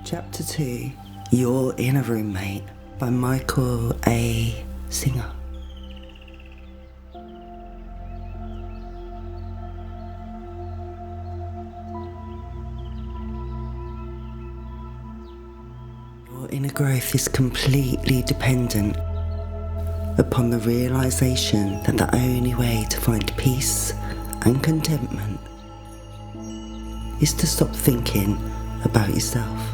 Chapter 2, Your Inner Roommate by Michael A. Singer. Your inner growth is completely dependent upon the realization that the only way to find peace and contentment is to stop thinking about yourself.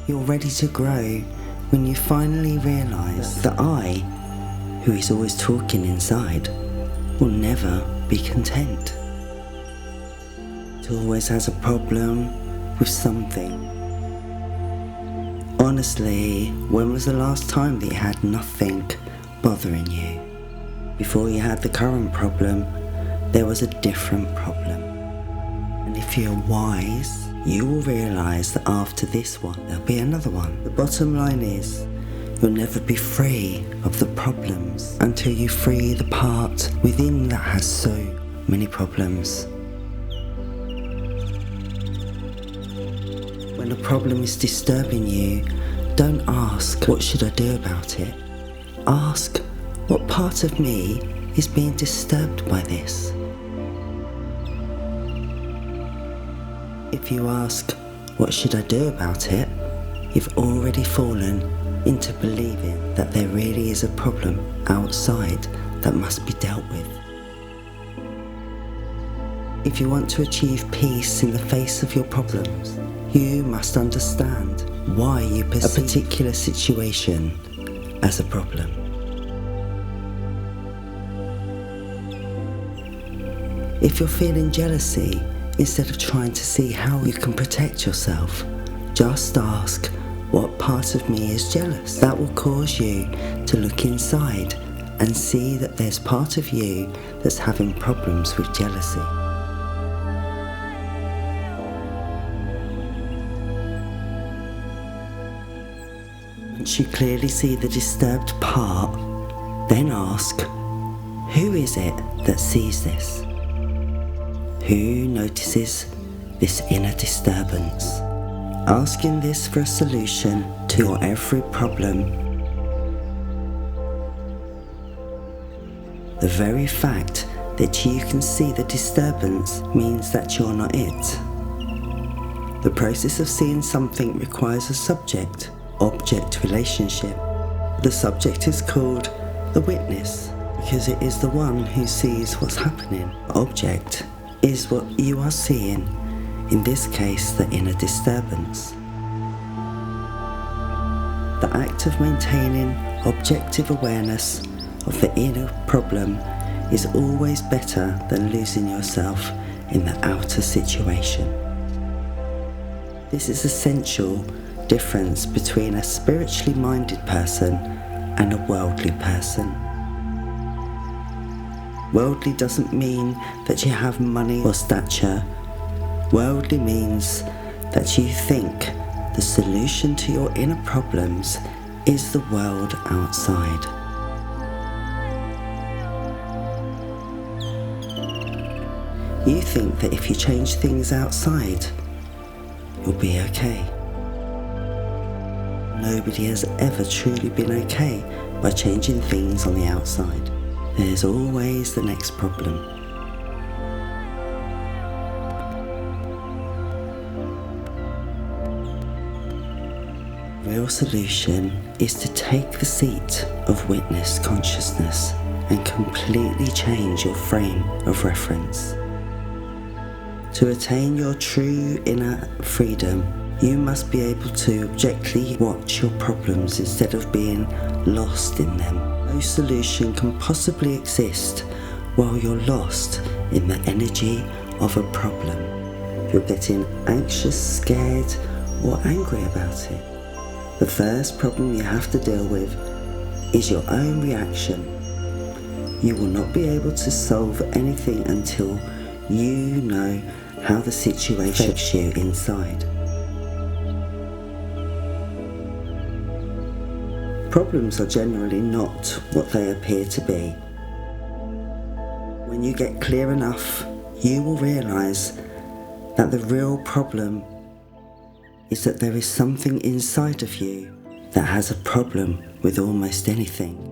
You're ready to grow when you finally realize that I, who is always talking inside, will never be content. It always has a problem with something. Honestly, when was the last time that you had nothing bothering you? Before you had the current problem, there was a different problem. And if you're wise, you will realise that after this one, there'll be another one. The bottom line is, you'll never be free of the problems until you free the part within that has so many problems. When a problem is disturbing you, don't ask, what should I do about it? Ask, what part of me is being disturbed by this? If you ask, what should I do about it? You've already fallen into believing that there really is a problem outside that must be dealt with. If you want to achieve peace in the face of your problems, you must understand why you perceive a particular situation as a problem. If you're feeling jealousy, instead of trying to see how you can protect yourself, just ask, what part of me is jealous? That will cause you to look inside and see that there's part of you that's having problems with jealousy. Once you clearly see the disturbed part, then ask, who is it that sees this? Who notices this inner disturbance? Asking this for a solution to your every problem. The very fact that you can see the disturbance means that you're not it. The process of seeing something requires a subject-object relationship. The subject is called the witness because it is the one who sees what's happening. The object is what you are seeing, in this case the inner disturbance. The act of maintaining objective awareness of the inner problem is always better than losing yourself in the outer situation. This is an essential difference between a spiritually minded person and a worldly person. Worldly doesn't mean that you have money or stature. Worldly means that you think the solution to your inner problems is the world outside. You think that if you change things outside, you'll be okay. Nobody has ever truly been okay by changing things on the outside. There's always the next problem. The real solution is to take the seat of witness consciousness and completely change your frame of reference. To attain your true inner freedom, you must be able to objectively watch your problems instead of being lost in them. No solution can possibly exist while you're lost in the energy of a problem. You're getting anxious, scared, or angry about it. The first problem you have to deal with is your own reaction. You will not be able to solve anything until you know how the situation affects you inside. Problems are generally not what they appear to be. When you get clear enough, you will realize that the real problem is that there is something inside of you that has a problem with almost anything.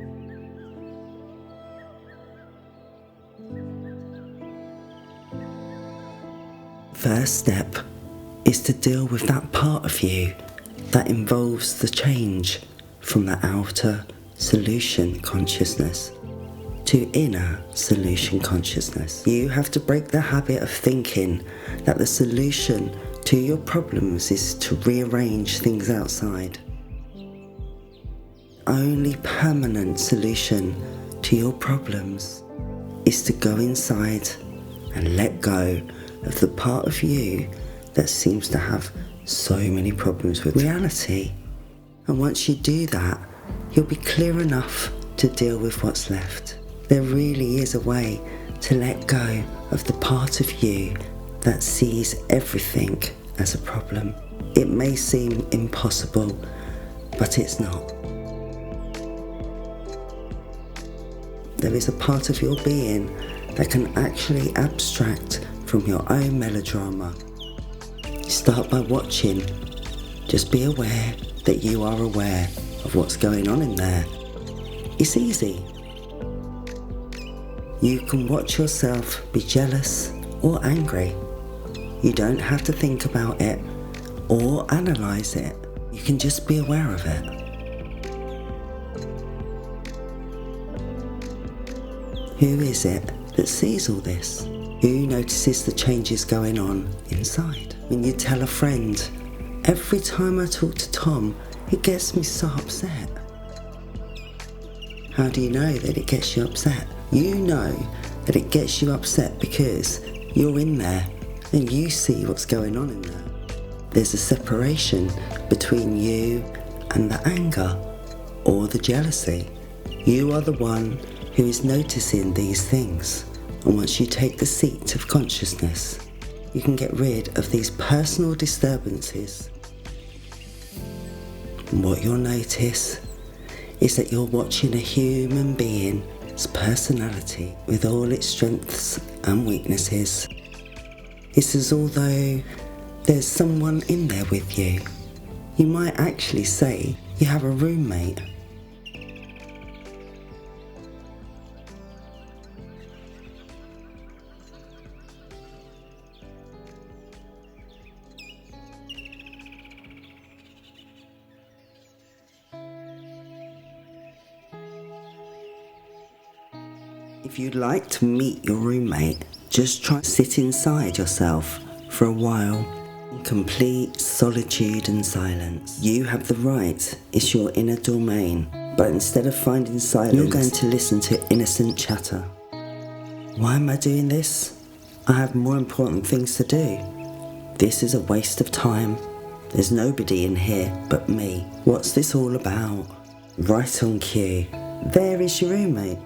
First step is to deal with that part of you that involves the change from the outer solution consciousness to inner solution consciousness. You have to break the habit of thinking that the solution to your problems is to rearrange things outside. Only permanent solution to your problems is to go inside and let go of the part of you that seems to have so many problems with reality. And once you do that, you'll be clear enough to deal with what's left. There really is a way to let go of the part of you that sees everything as a problem. It may seem impossible, but it's not. There is a part of your being that can actually abstract from your own melodrama. Start by watching. Just be aware that you are aware of what's going on in there. It's easy. You can watch yourself be jealous or angry. You don't have to think about it or analyze it. You can just be aware of it. Who is it that sees all this? Who notices the changes going on inside? When you tell a friend, every time I talk to Tom, it gets me so upset. How do you know that it gets you upset? You know that it gets you upset because you're in there and you see what's going on in there. There's a separation between you and the anger or the jealousy. You are the one who is noticing these things. And once you take the seat of consciousness, you can get rid of these personal disturbances. And what you'll notice is that you're watching a human being's personality with all its strengths and weaknesses. It's as although there's someone in there with you. You might actually say you have a roommate. If you'd like to meet your roommate, just try to sit inside yourself for a while in complete solitude and silence. You have the right, it's your inner domain, but instead of finding silence, you're going to listen to innocent chatter. Why am I doing this? I have more important things to do. This is a waste of time. There's nobody in here but me. What's this all about? Right on cue. There is your roommate.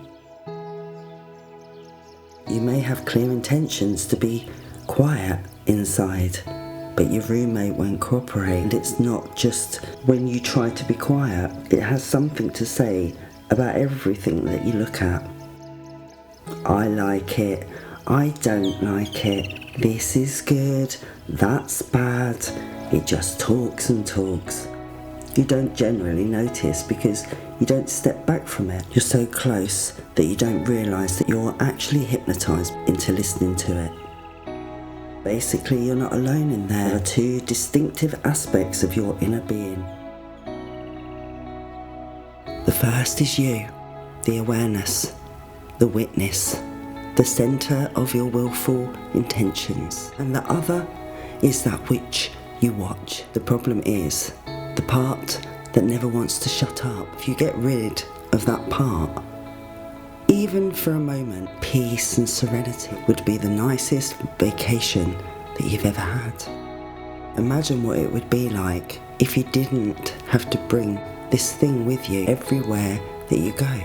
You may have clear intentions to be quiet inside, but your roommate won't cooperate. And it's not just when you try to be quiet. It has something to say about everything that you look at. I like it. I don't like it. This is good. That's bad. It just talks and talks. You don't generally notice because you don't step back from it. You're so close that you don't realise that you're actually hypnotised into listening to it. Basically, you're not alone in there. There are two distinctive aspects of your inner being. The first is you, the awareness, the witness, the centre of your willful intentions. And the other is that which you watch. The problem is the part that never wants to shut up. If you get rid of that part, even for a moment, peace and serenity would be the nicest vacation that you've ever had. Imagine what it would be like if you didn't have to bring this thing with you everywhere that you go.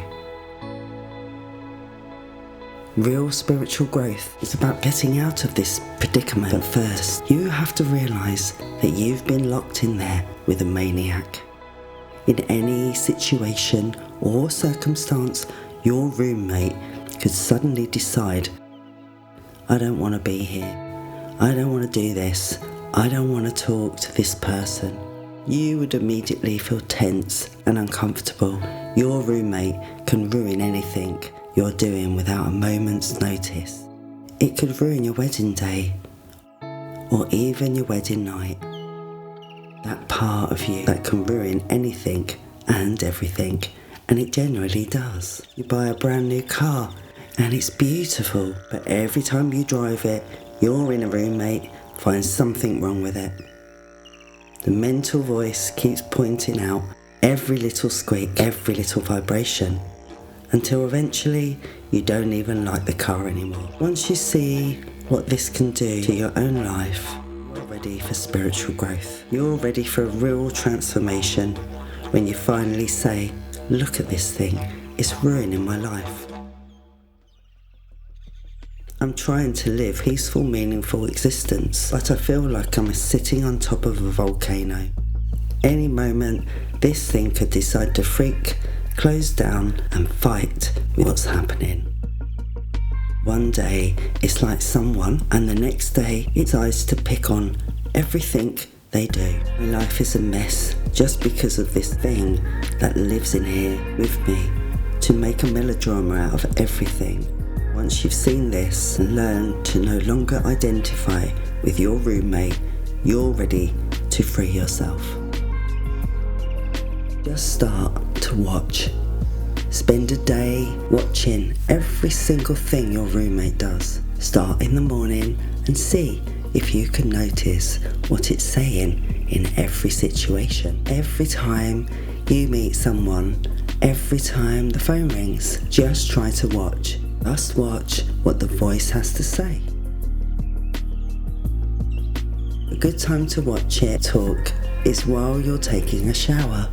Real spiritual growth is about getting out of this predicament. But first, you have to realise that you've been locked in there with a maniac. In any situation or circumstance, your roommate could suddenly decide, I don't want to be here. I don't want to do this. I don't want to talk to this person. You would immediately feel tense and uncomfortable. Your roommate can ruin anything you're doing without a moment's notice. It could ruin your wedding day, or even your wedding night. That part of you that can ruin anything and everything, and it generally does. You buy a brand new car, and it's beautiful, but every time you drive it, your inner roommate finds something wrong with it. The mental voice keeps pointing out every little squeak, every little vibration, until eventually you don't even like the car anymore. Once you see what this can do to your own life, you're ready for spiritual growth. You're ready for a real transformation when you finally say, look at this thing, it's ruining my life. I'm trying to live a peaceful, meaningful existence, but I feel like I'm sitting on top of a volcano. Any moment, this thing could decide to freak, close down and fight with what's happening. One day it's like someone, and the next day it decides to pick on everything they do. My life is a mess just because of this thing that lives in here with me to make a melodrama out of everything. Once you've seen this and learned to no longer identify with your roommate, you're ready to free yourself. Just start to watch. Spend a day watching every single thing your roommate does. Start in the morning and see if you can notice what it's saying in every situation. Every time you meet someone, every time the phone rings, just try to watch. Just watch what the voice has to say. A good time to watch it talk is while you're taking a shower.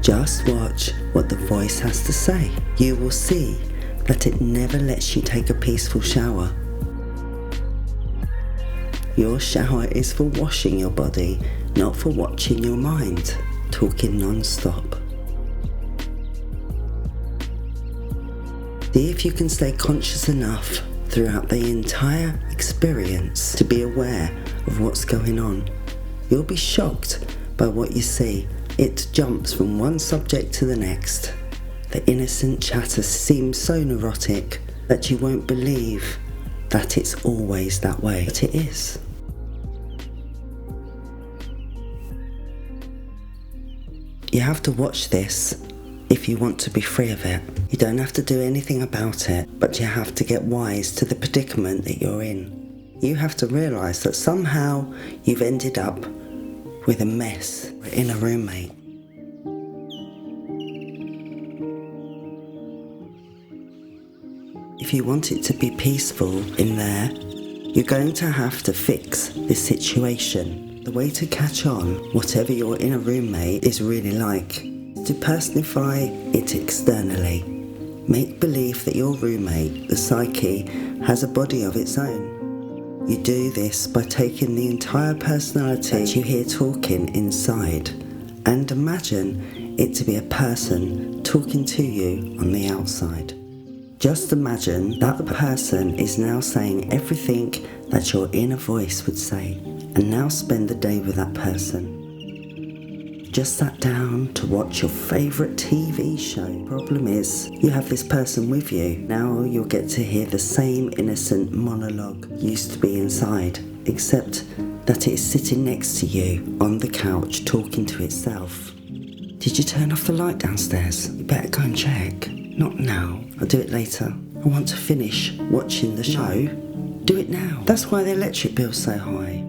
Just watch what the voice has to say. You will see that it never lets you take a peaceful shower. Your shower is for washing your body, not for watching your mind talking non-stop. See if you can stay conscious enough throughout the entire experience to be aware of what's going on. You'll be shocked by what you see. It jumps from one subject to the next. The innocent chatter seems so neurotic that you won't believe that it's always that way, but it is. You have to watch this if you want to be free of it. You don't have to do anything about it, but you have to get wise to the predicament that you're in. You have to realise that somehow you've ended up with a mess in a roommate. If you want it to be peaceful in there, you're going to have to fix this situation. The way to catch on whatever your inner roommate is really like is to personify it externally. Make believe that your roommate, the psyche, has a body of its own. You do this by taking the entire personality that you hear talking inside and imagine it to be a person talking to you on the outside. Just imagine that the person is now saying everything that your inner voice would say, and now spend the day with that person. Just sat down to watch your favourite TV show. Problem is, you have this person with you. Now you'll get to hear the same innocent monologue used to be inside, except that it is sitting next to you on the couch talking to itself. Did you turn off the light downstairs? You better go and check. Not now. I'll do it later. I want to finish watching the show. No, do it now. That's why the electric bill's so high.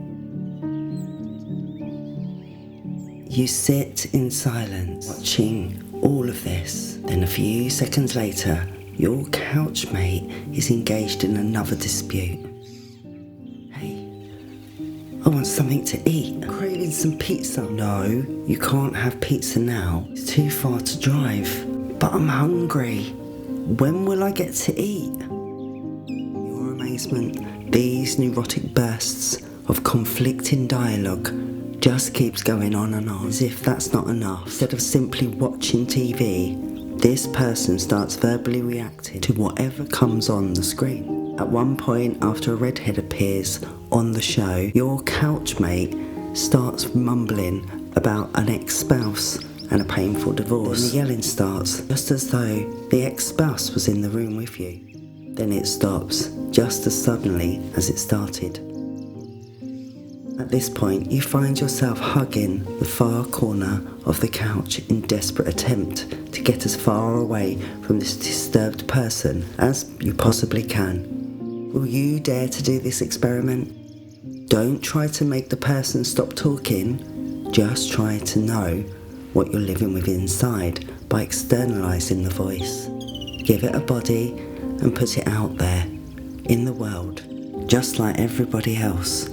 You sit in silence, watching all of this. Then a few seconds later, your couchmate is engaged in another dispute. Hey, I want something to eat. I'm craving some pizza. No, you can't have pizza now. It's too far to drive. But I'm hungry. When will I get to eat? Your amazement, these neurotic bursts of conflicting dialogue just keeps going on and on, as if that's not enough. Instead of simply watching TV, this person starts verbally reacting to whatever comes on the screen. At one point, after a redhead appears on the show, your couchmate starts mumbling about an ex-spouse and a painful divorce. Then the yelling starts, just as though the ex-spouse was in the room with you. Then it stops, just as suddenly as it started. At this point, you find yourself hugging the far corner of the couch in desperate attempt to get as far away from this disturbed person as you possibly can. Will you dare to do this experiment? Don't try to make the person stop talking, just try to know what you're living with inside by externalizing the voice. Give it a body and put it out there, in the world, just like everybody else.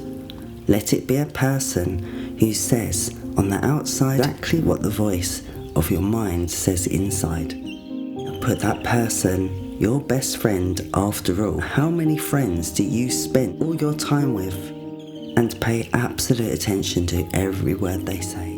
Let it be a person who says on the outside exactly what the voice of your mind says inside. And put that person, your best friend after all. How many friends do you spend all your time with and pay absolute attention to every word they say?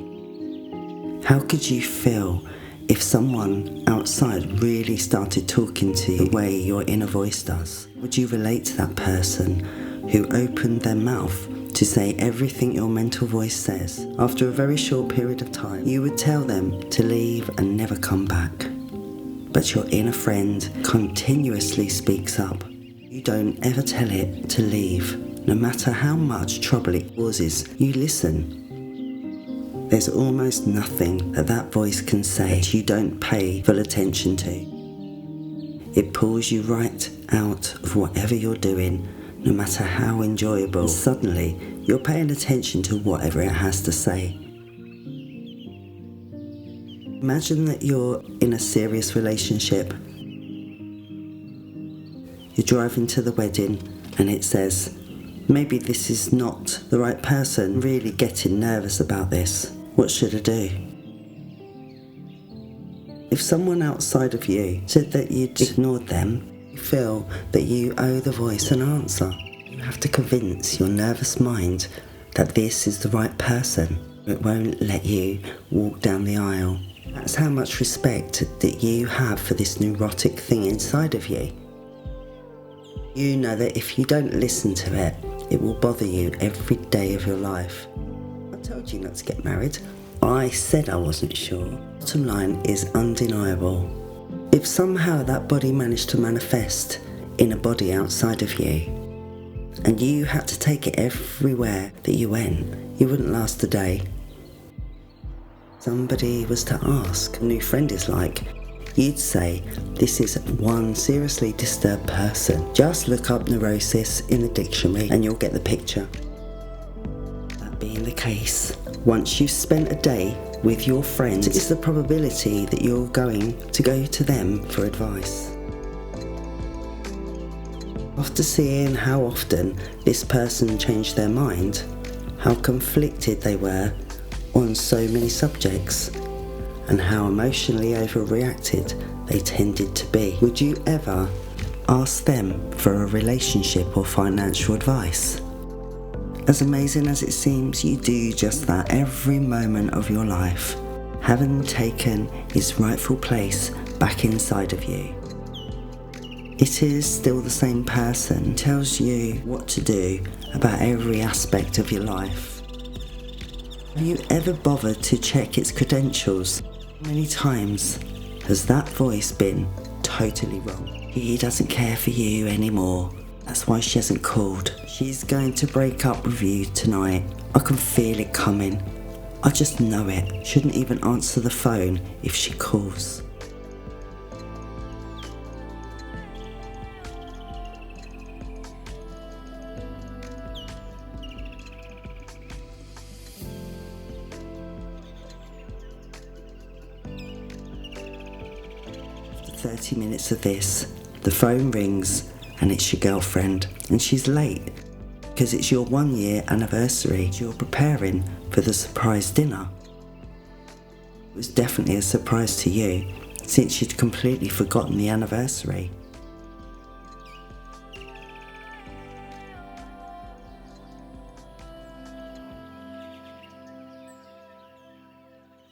How could you feel if someone outside really started talking to you the way your inner voice does? Would you relate to that person who opened their mouth to say everything your mental voice says? After a very short period of time, you would tell them to leave and never come back. But your inner friend continuously speaks up. You don't ever tell it to leave, no matter how much trouble it causes. You listen. There's almost nothing that voice can say that you don't pay full attention to. It pulls you right out of whatever you're doing, no matter how enjoyable. And suddenly, you're paying attention to whatever it has to say. Imagine that you're in a serious relationship. You're driving to the wedding and it says, maybe this is not the right person. I'm really getting nervous about this. What should I do? If someone outside of you said that you'd ignored them, you feel that you owe the voice an answer. You have to convince your nervous mind that this is the right person. It won't let you walk down the aisle. That's how much respect that you have for this neurotic thing inside of you. You know that if you don't listen to it, it will bother you every day of your life. I told you not to get married. I said I wasn't sure. Bottom line is undeniable. If somehow that body managed to manifest in a body outside of you, and you had to take it everywhere that you went, you wouldn't last a day. Somebody was to ask, a new friend is like, you'd say, this is one seriously disturbed person. Just look up neurosis in the dictionary and you'll get the picture. That being the case, once you've spent a day with your friends, it's the probability that you're going to go to them for advice. After seeing how often this person changed their mind, how conflicted they were on so many subjects, and how emotionally overreacted they tended to be, would you ever ask them for a relationship or financial advice? As amazing as it seems, you do just that every moment of your life, having taken its rightful place back inside of you. It is still the same person who tells you what to do about every aspect of your life. Have you ever bothered to check its credentials? How many times has that voice been totally wrong? He doesn't care for you anymore. That's why she hasn't called. She's going to break up with you tonight. I can feel it coming. I just know it. Shouldn't even answer the phone if she calls. After 30 minutes of this, the phone rings and it's your girlfriend, and she's late because it's your 1 year anniversary. You're preparing for the surprise dinner. It was definitely a surprise to you since you'd completely forgotten the anniversary.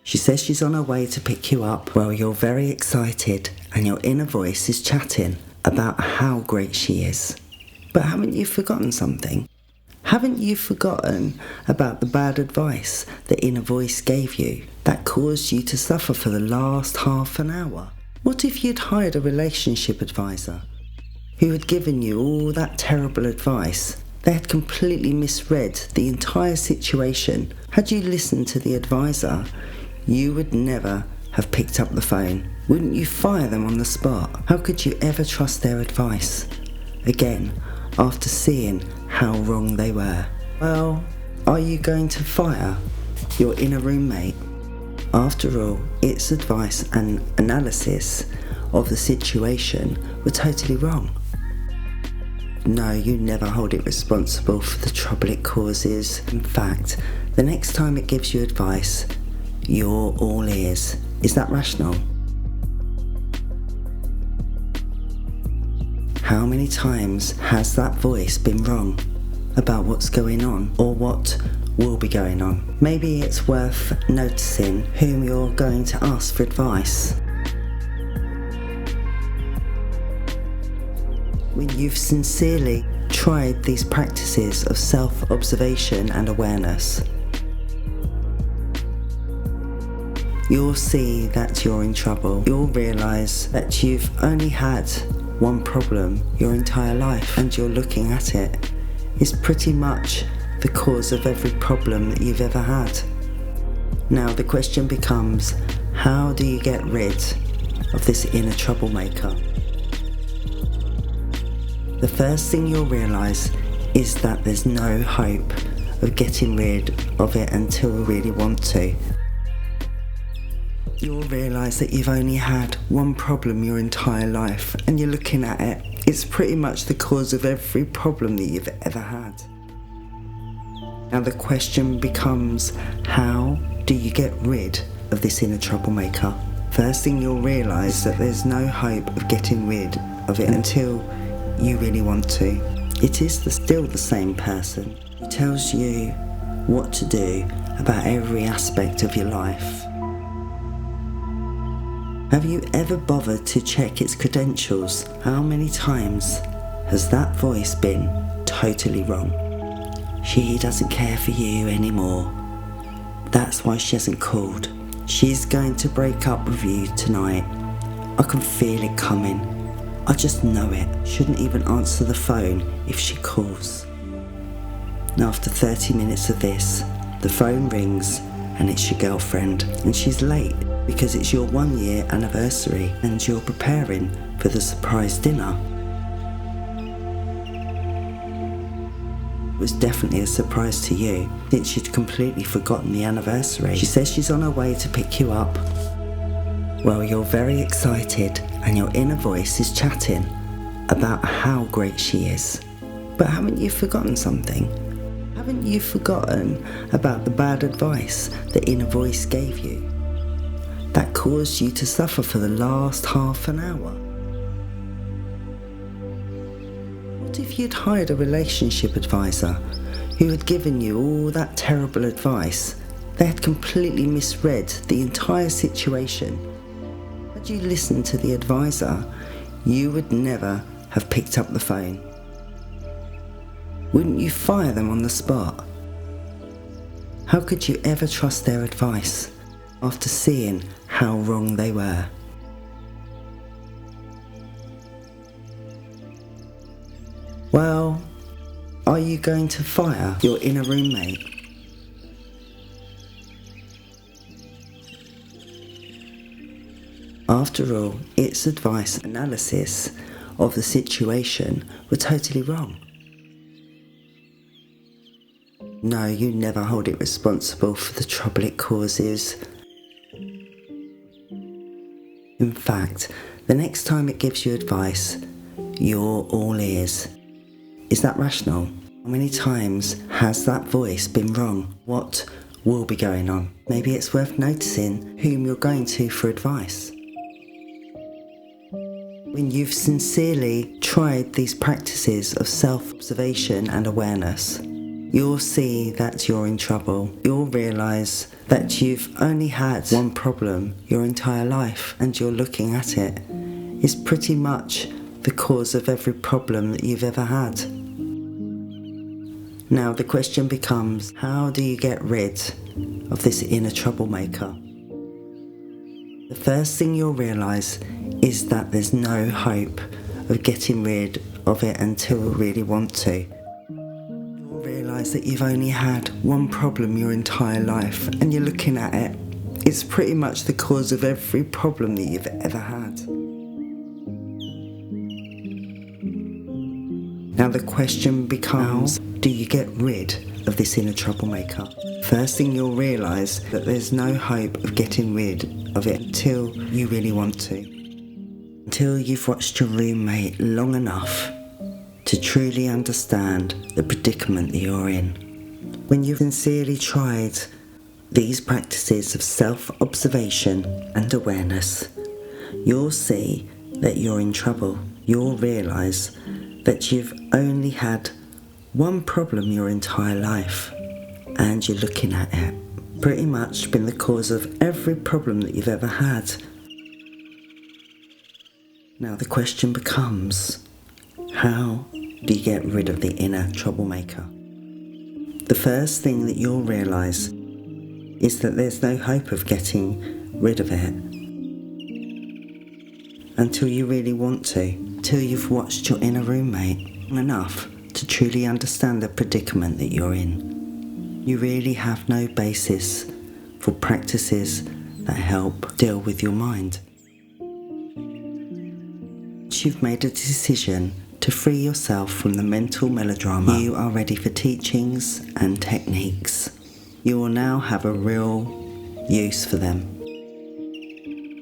She says she's on her way to pick you up. Well, you're very excited and your inner voice is chatting about how great she is. But haven't you forgotten something? Haven't you forgotten about the bad advice the inner voice gave you that caused you to suffer for the last half an hour? What if you'd hired a relationship advisor who had given you all that terrible advice? They had completely misread the entire situation. Had you listened to the advisor, you would never have picked up the phone. Wouldn't you fire them on the spot? How could you ever trust their advice again after seeing how wrong they were? Well, are you going to fire your inner roommate? After all, its advice and analysis of the situation were totally wrong. No, you never hold it responsible for the trouble it causes. In fact, the next time it gives you advice, you're all ears. Is that rational? How many times has that voice been wrong about what's going on or what will be going on? Maybe it's worth noticing whom you're going to ask for advice. When you've sincerely tried these practices of self-observation and awareness, you'll see that you're in trouble. You'll realise that you've only had one problem your entire life, and you're looking at it. It's pretty much the cause of every problem that you've ever had. Now the question becomes, how do you get rid of this inner troublemaker? The first thing you'll realise is that there's no hope of getting rid of it until we really want to. You'll realise that you've only had one problem your entire life, and you're looking at it. It's pretty much the cause of every problem that you've ever had. Now the question becomes, how do you get rid of this inner troublemaker? First thing you'll realise that there's no hope of getting rid of it until you really want to. It is still the same person who tells you what to do about every aspect of your life. Have you ever bothered to check its credentials? How many times has that voice been totally wrong? She doesn't care for you anymore. That's why she hasn't called. She's going to break up with you tonight. I can feel it coming. I just know it. Shouldn't even answer the phone if she calls. Now after 30 minutes of this, the phone rings and it's your girlfriend, and she's late because it's your 1 year anniversary and you're preparing for the surprise dinner. It was definitely a surprise to you since you'd completely forgotten the anniversary. She says she's on her way to pick you up. Well, you're very excited and your inner voice is chatting about how great she is. But haven't you forgotten something? Haven't you forgotten about the bad advice the inner voice gave you that caused you to suffer for the last half an hour? What if you'd hired a relationship advisor who had given you all that terrible advice? They had completely misread the entire situation. Had you listened to the advisor, you would never have picked up the phone. Wouldn't you fire them on the spot? How could you ever trust their advice after seeing how wrong they were? Well, are you going to fire your inner roommate? After all, its advice and analysis of the situation were totally wrong. No, you never hold it responsible for the trouble it causes. In fact, the next time it gives you advice, you're all ears. Is that rational? How many times has that voice been wrong? What will be going on? Maybe it's worth noticing whom you're going to for advice. When you've sincerely tried these practices of self-observation and awareness, you'll see that you're in trouble. You'll realise that you've only had one problem your entire life, and you're looking at it. It's pretty much the cause of every problem that you've ever had. Now the question becomes, how do you get rid of this inner troublemaker? The first thing you'll realise is that there's no hope of getting rid of it until you really want to. You'll realise that you've only had one problem your entire life, and you're looking at it. It's pretty much the cause of every problem that you've ever had. Now the question becomes, how do you get rid of this inner troublemaker? First thing you'll realise that there's no hope of getting rid of it until you really want to. Until you've watched your roommate long enough to truly understand the predicament that you're in. When you've sincerely tried these practices of self-observation and awareness, you'll see that you're in trouble. You'll realise that you've only had one problem your entire life, and you're looking at it. Pretty much been the cause of every problem that you've ever had. Now the question becomes, how do you get rid of the inner troublemaker? The first thing that you'll realise is that there's no hope of getting rid of it until you really want to, till you've watched your inner roommate long enough to truly understand the predicament that you're in. You really have no basis for practices that help deal with your mind. Once you've made a decision to free yourself from the mental melodrama, you are ready for teachings and techniques. You will now have a real use for them.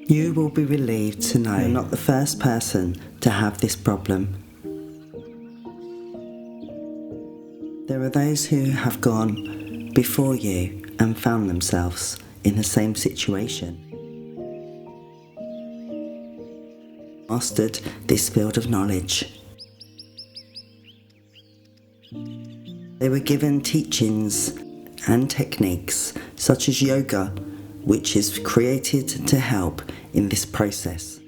You will be relieved to know you're not the first person to have this problem. There are those who have gone before you and found themselves in the same situation. Mastered this field of knowledge. They were given teachings and techniques such as yoga, which is created to help in this process.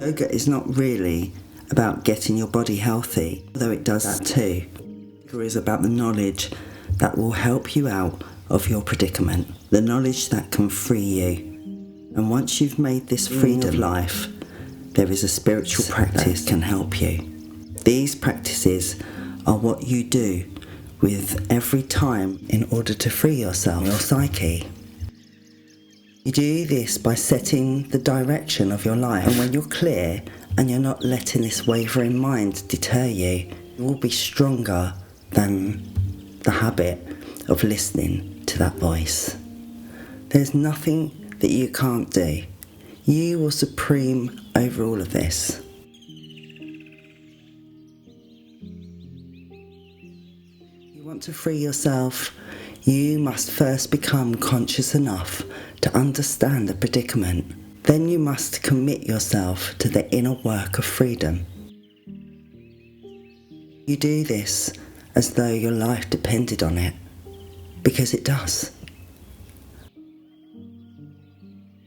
Yoga is not really about getting your body healthy, though it does that too. Yoga is about the knowledge that will help you out of your predicament, the knowledge that can free you. And once you've made this freedom of life, there is a spiritual practice that can help you. These practices are what you do with every time in order to free yourself, your psyche. You do this by setting the direction of your life, and when you're clear and you're not letting this wavering mind deter you, you will be stronger than the habit of listening to that voice. There's nothing that you can't do. You will supreme over all of this. You want to free yourself, you must first become conscious enough to understand the predicament. Then you must commit yourself to the inner work of freedom. You do this as though your life depended on it, because it does.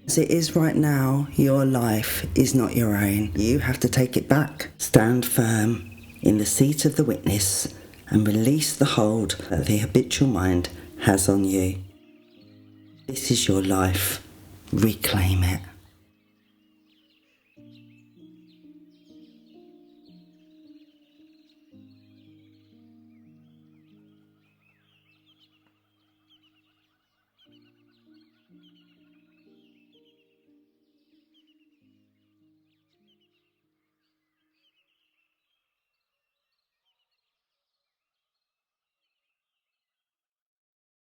As it is right now, your life is not your own. You have to take it back. Stand firm in the seat of the witness and release the hold that the habitual mind has on you. This is your life. Reclaim it.